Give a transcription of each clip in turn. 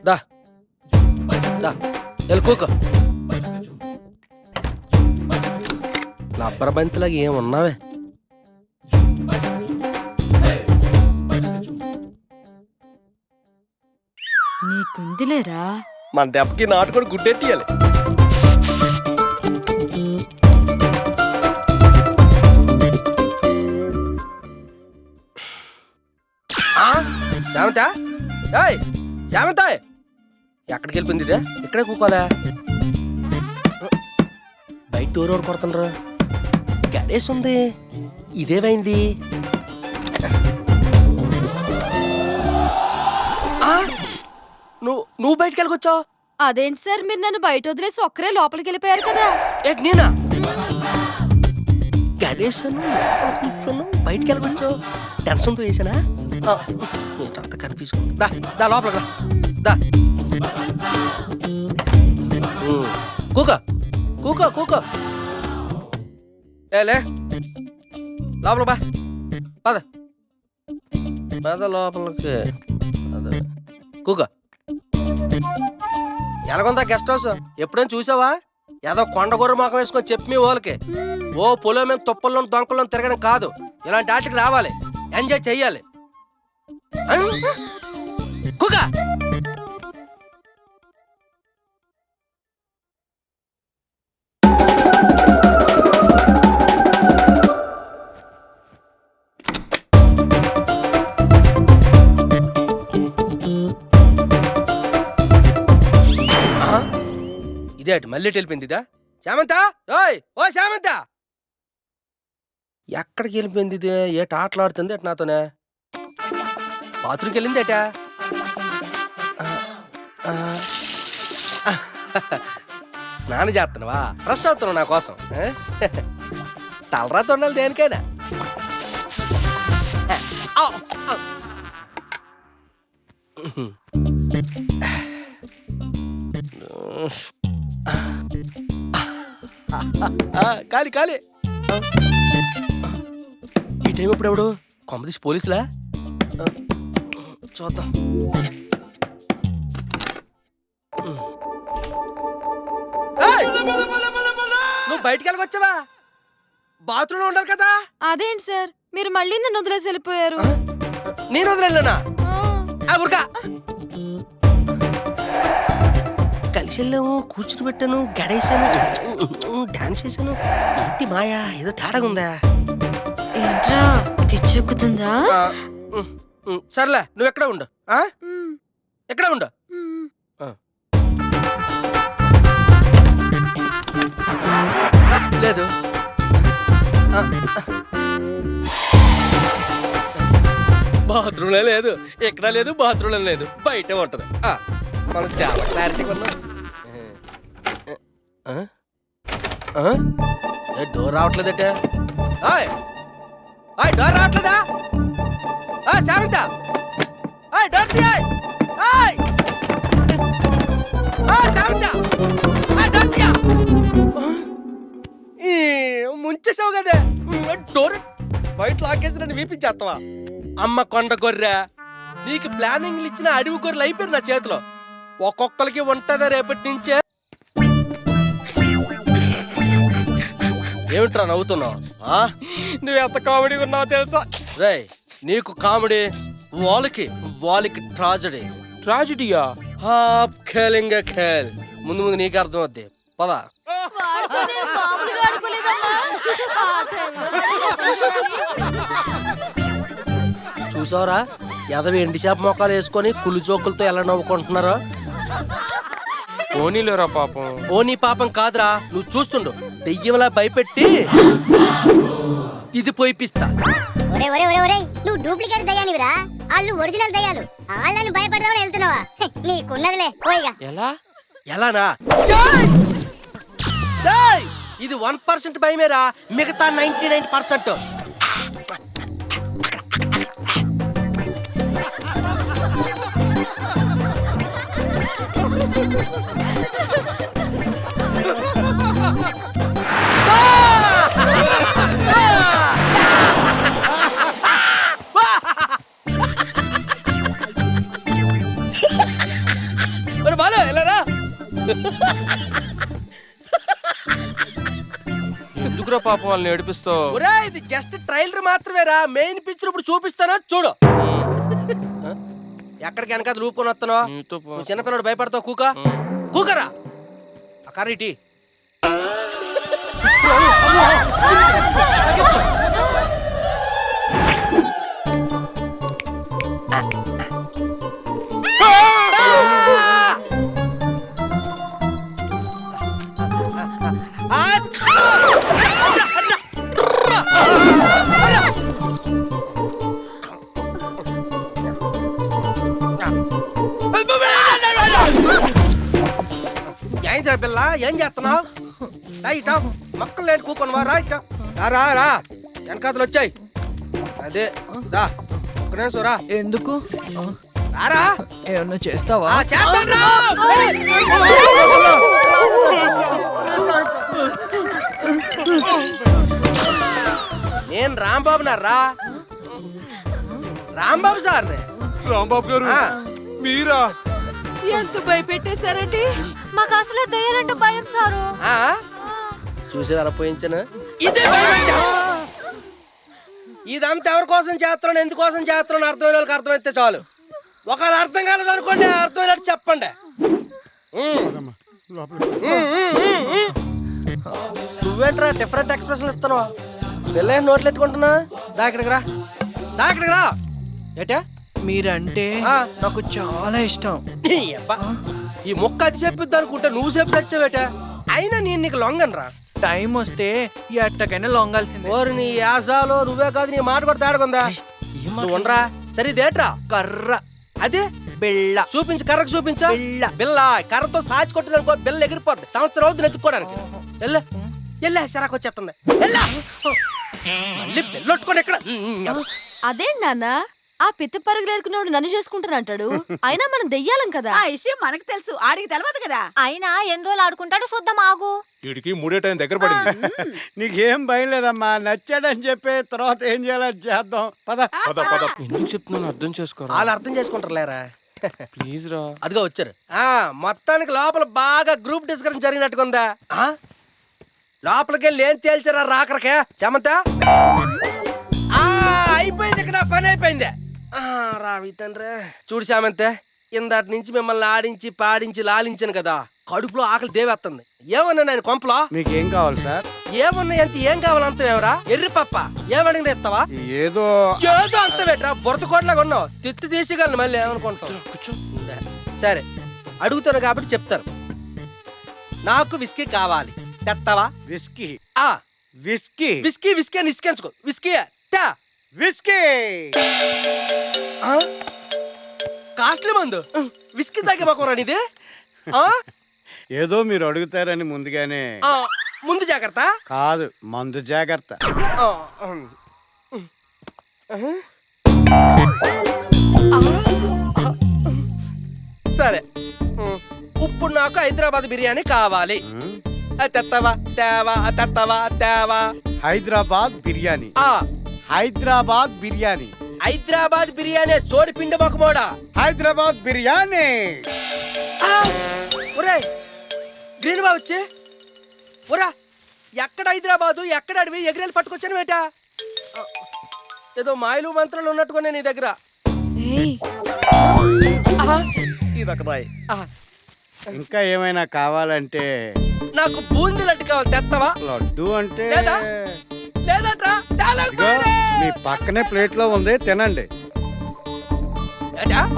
దా దా కూకో. లబ్బర బంతిలాగా ఏమున్నావే? నీకుందిలేరా. మన దెబ్బకి నాటు కూడా గుడ్డెట్టియాలి. శామంత శామంత ఎక్కడికి వెళ్ళిపోయింది ఇదే? ఇక్కడే కూకోలే. బయట ఊరు కొడుతుండ్రు. గడేసి ఉంది. ఇదేమైంది? నువ్వు బయటికి వెళ్ళకొచ్చావు? అదేంటి సార్, మీరు నన్ను బయట వదిలేసి ఒక్కరే లోపలికి వెళ్ళిపోయారు కదా. ఏంటి నేనా? గడేసాను కూర్చోను, బయటికి వెళ్ళకొచ్చావు. టెన్షన్తో వేసానా? అంత కనిపించుకో. దా లోపల దా. కూకో కూకో కూకో. లే లోపల బా. పద పద లోపలికి. కూకో. ఎలాగుందా గెస్ట్ హౌస్? ఎప్పుడైనా చూసావా? ఏదో కొండగొర్ర మొఖం వేసుకొని చెప్పి మీ వాళ్ళకి ఓ పొలం మీద తుప్పల్లో దొంకల్లో తిరగడం కాదు. ఇలాంటి ఆటకి రావాలి, ఎంజాయ్ చెయ్యాలి. కూక. ఇదే అటు మళ్ళీ వెళ్ళిపోయింది ఇదా? శామంత, ఓయ్ ఓ శామంత, ఎక్కడికి వెళ్ళిపోయింది ఇది? ఏట ఆటలాడుతుంది అటు నాతోనే. బాత్రూమ్కి వెళ్ళింది ఏటా? స్నానం చేస్తున్నావా? ఫ్రెష్ అవుతున్నావు నా కోసం. తలరాత ఉండాలి దేనికైనా. కాలి కాలి. ఈ టైం ఎప్పుడెవడు? కొంపదీసి పోలీసులా? చూద్దాం. నువ్వు బయటికి వెళ్ళకొచ్చావా? బాత్రూంలో ఉండాలి కదా. అదేంటి సార్, మీరు మళ్ళీ నన్ను వదిలేసి వెళ్ళిపోయారు. నేను వదిలేనా? ఊరుకా. కలిసి వెళ్ళాము, కూర్చుని పెట్టాను, గడేసాను, డాన్స్ చేశాను. ఏంటి మాయా? ఏదో తేడాగా ఉందా? ఏంట్రా పిచ్చెక్కుతుందా? సర్లే, నువ్వు ఎక్కడ ఉండు. ఎక్కడ ఉండు. లేదు, బాత్రూంలో లేదు, ఎక్కడ లేదు, బాత్రూంలో లేదు, బయట ఉంటది. మనం చాలా క్లారిటీ ఉన్నాం. డోర్ రావట్లేదటే. డోర్ రావట్లేదా? శామంత, డోర్ తీయ్. శామంత, డోర్ తీయ. ముంచేసావు కదే. డోర్ బయట లాకేసి నన్ను వీపించేస్తావా? అమ్మ కొండ గొర్రె, నీకు ప్లానింగ్లు ఇచ్చిన అడవి గొర్రెలు అయిపోయారు నా చేతిలో. ఒక్కొక్కరికి ఉంటుందా రేపటి నుంచే? ఏమిట్రా నవ్వుతున్నావు? నువ్వు ఎంత కామెడీ ఉన్నావు తెలుసా? రే, నీకు కామెడీ, వాళ్ళకి ట్రాజడీ. ట్రాజడీయా? ఖేల్. ముందు ముందు నీకు అర్థం అవుద్ది. పదా. చూసావరా, ఎదవి ఎండి చేప మొక్కలు వేసుకొని కుళ్ళు జోకులతో ఎలా నవ్వుకుంటున్నారో. పోనీలేరా పాపం. పోనీ పాపం కాదురా, నువ్వు చూస్తుండు. దెయ్యంలా భయపెట్టి ఇది పోయిపిస్తా. నువ్వు డూప్లికేట్ దయ్యానివిరా, వాళ్ళు ఒరిజినల్ దయ్యాలు. వాళ్ళని భయపడదామని వెళ్తున్నావా? నీకున్నదిలే పోయిగా. ఎలానా? ఇది 1% భయమేరా, మిగతా 99%. ఎందుకురా పాపం వాళ్ళని ఏడిపిస్తావు? ఒరే ఇది జస్ట్ ట్రైలర్ మాత్రమేరా, మెయిన్ పిక్చర్ ఇప్పుడు చూపిస్తానో చూడు. ఎక్కడికి వెనకాల లూపుకొని వస్తున్నావు? నీతో పో. నువ్వు చిన్నపిల్లడు భయపడతావు, కూకరా ఆ కర్ర ఇటీ. ఏంద్రా పిల్ల, ఏం చేస్తున్నావు? రైట్ మొక్కలు లేని కూకొనవా? రైట్ రా రా, వెనకాతలు వచ్చాయి. అదే దా ఒక్క నిమిషం రా. ఎందుకు? రారా, ఏమన్నా చేస్తావా? చేద్దాం రా. నేను రాంబాబు నారా, రాంబాబు సార్. రాంబాబు గారు మీరా? ఎంత భయపెట్టేశారండి, మాకు అసలే దయ్యాలంటే భయం సారు. చూసి వెళ్ళపోయించాను. ఇదే భయపెట్టా. ఇదంతా ఎవరి కోసం చేస్తున్నాను, ఎందుకోసం చేస్తున్నాను అర్థమైన వాళ్ళకి అర్థమైతే చాలు. ఒకవేళ అర్థం కాలేదు అనుకోండి, అర్థమైనట్టు చెప్పండి. నువ్వేంట్రా డిఫరెంట్ ఎక్స్ప్రెషన్ ఇస్తున్నావు? పిల్ల నోట్లు ఎట్టుకుంటున్నా. దాకిడికి రా, దాకిడికి రా. ఏటా మీరంటే ఆ. నాకు చాలా ఇష్టం. నీ అబ్బా, ఈ మొక్క అది చెప్పిద్ది అనుకుంటే నువ్వు చెప్పి తెచ్చావేట. అయినా నేను నీకు లొంగనరా. టైం వస్తే ఎట్టకైనా లొంగాల్సిందే. ఓరు నీ యాసాలో నువ్వే కాదు, నీ మాట కూడా తేడకుందా? నువ్వు ఉండరా. సరే ఇదేట్రా? కర్ర, అదే బిళ్ళ, చూపించు, కర్రకు చూపించా. బిళ్ళ. బిల్ల కర్రతో సాచి కొట్టిననుకో, బిల్ల ఎగిరిపోద్ది. సంవత్సరం అవుతుంది ఎత్తుక్కోవడానికి. ఎల్ల ఎల్ల సిరాకు వచ్చేస్తుంది. ఎల్ల మళ్ళీ బిల్లొట్టుకొని ఎక్కడ? అదేంటి నాన్న, ఆ పిత్త పరుగులేరుకున్నాడు నన్ను చేసుకుంటానంటాడు. అయినా మనం దెయ్యాలం కదా. ఆ విషయం మనకు తెలుసు, ఆడికి తెలియదు కదా. అయినా ఎన్ని రోజులు ఆడుకుంటాడో చూద్దాం, ఆగు. వీడికి 3 టైం దగ్గర పడింది. నీకేం భయం లేదమ్మా, నచ్చాడని చెప్పి తర్వాత ఏం చేయాలో చేద్దాం. పద పద పద. ఎందుకు చెప్తున్నాను అర్థం చేసుకోరా? వాళ్ళు అర్థం చేసుకుంటారు లేరా. ప్లీజ్ రా. అదిగో వచ్చారు. మొత్తానికి లోపల బాగా గ్రూప్ డిస్కషన్ జరిగినట్టుకుందా? లోపలికి వెళ్ళి ఏం తేల్చారా రాకరకే చెమంత? అయిపోయింది, ఇక్కడ పని అయిపోయింది. రావి తండ్రి చూడు శామంతే, ఇందాటి నుంచి మిమ్మల్ని ఆడించి పాడించి లాలించాను కదా, కడుపులో ఆకలి దేవేస్తుంది. ఏమన్నా నేను కొంపలో? మీకేం కావాలి సార్? ఏమన్నా ఎంత ఏం కావాలంత ఎవరా? ఎర్రి పప్ప ఏమడిగిన ఇస్తావా? ఏదో ఏదో అంత పెట్టరా, బురద కోట్లాగా ఉన్నావు. తిత్తి తీసిగలను మళ్ళీ ఏమనుకుంటావు? సరే అడుగుతాను కాబట్టి చెప్తాను. నాకు విస్కీ కావాలి, తెస్తావా? విస్కీ ఆ విస్కీ విస్కీ విస్కీ అని ఇసుకెంచుకో. విస్కీ తా. విస్కీ కాస్ట్లీ మందు విస్కీ తాగే మాకు ఇది. ఏదో మీరు అడుగుతారని ముందుగానే. ముందు జాగ్రత్త కాదు, మందు జాగ్రత్త. సరే ఇప్పుడు నాకు హైదరాబాద్ బిర్యానీ కావాలి. తెత్తవా తేవా, తెత్తవా తేవా. హైదరాబాద్ బిర్యానీ. ఆ హైదరాబాద్ బిర్యానీ. హైదరాబాద్ బిర్యానీ సోడి పిండి మొక్కమోడా. హైదరాబాద్ బిర్యానీ. ఒరే గ్రీన్ బాబు వచ్చి ఒరా, ఎక్కడ హైదరాబాదు ఎక్కడ అడివి ఎగిరేలు పట్టుకొచ్చాను వేట. ఏదో మాయలు మంత్రాలు ఉన్నట్టుకునే నీ దగ్గర. ఏయ్, ఇదొకదాయి. ఇంకా ఏమైనా కావాలంటే నాకు బూందీ లడ్డు కావాలి, తెత్తవా? లడ్డు అంటే లేదా? లేదట్రా, ఇదిగో మీ పక్కనే ప్లేట్ లో ఉంది, తినండి.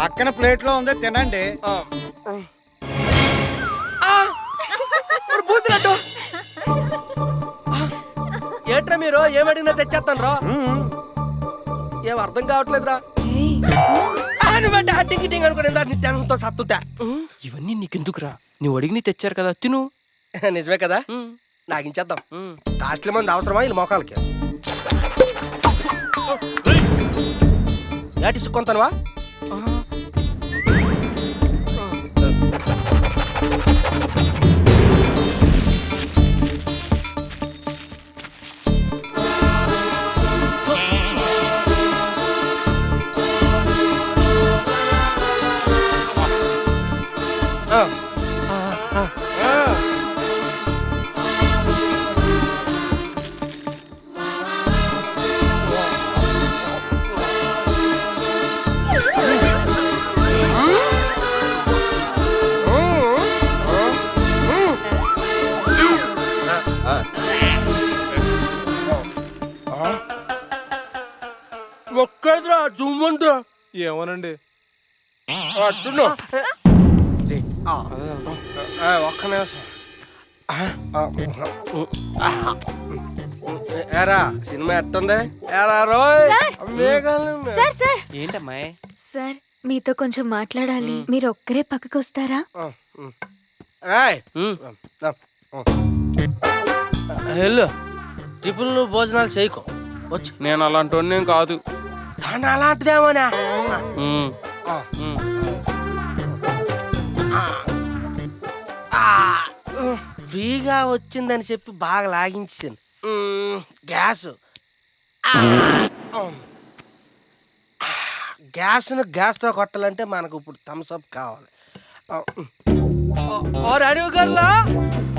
పక్కన ప్లేట్ లో ఉంది, తినండి. బూందీ లడ్డు ఏట్రా మీరు ఏమడిగినా తెచ్చేస్తాను రా. ఏం అర్థం కావట్లేదురా. ఏయ్, నువ్వంటే టింగ్ టింగ్ అనుకుని నీ టెన్షన్తో సత్తుతా. ఇవన్నీ నీకెందుకురా? నువ్వు అడిగి తెచ్చారు కదా, తిను. నిజమే కదా, నాగించేద్దాం. కాస్ట్లీ మంది అవసరమా వీళ్ళ మోకాలకి? ఏటి సుక్కొంతనవా? మొక్కదురా జుమ్మంటూ ఏమోనండి. అట్టును రే, అదే వెళ్దాం. ఒక్క నిమిషం ఏరా సినిమా ఎట్టుంది ఏరా రోయ్ సార్. మేఘాలు సార్ సార్ ఏంటమ్మాయి? సార్ మీతో కొంచెం మాట్లాడాలి. మీరు ఒక్కరే పక్కకు వస్తారా? రాయ్ ఉమ్, వెళ్ళు టిఫిన్ నువ్వు భోజనాలు చేయకు వచ్చి నేను అలాంటి వాడినేం కాదు. దాని అలాంటిదేమోనా ఉమ్, ఉమ్. ఫ్రీగా వచ్చిందని చెప్పి బాగా లాగించాను గ్యాస్ గ్యాస్ను గ్యాస్తో కొట్టాలంటే మనకు ఇప్పుడు థమ్స్అప్ కావాలి. అడుగు గల్లా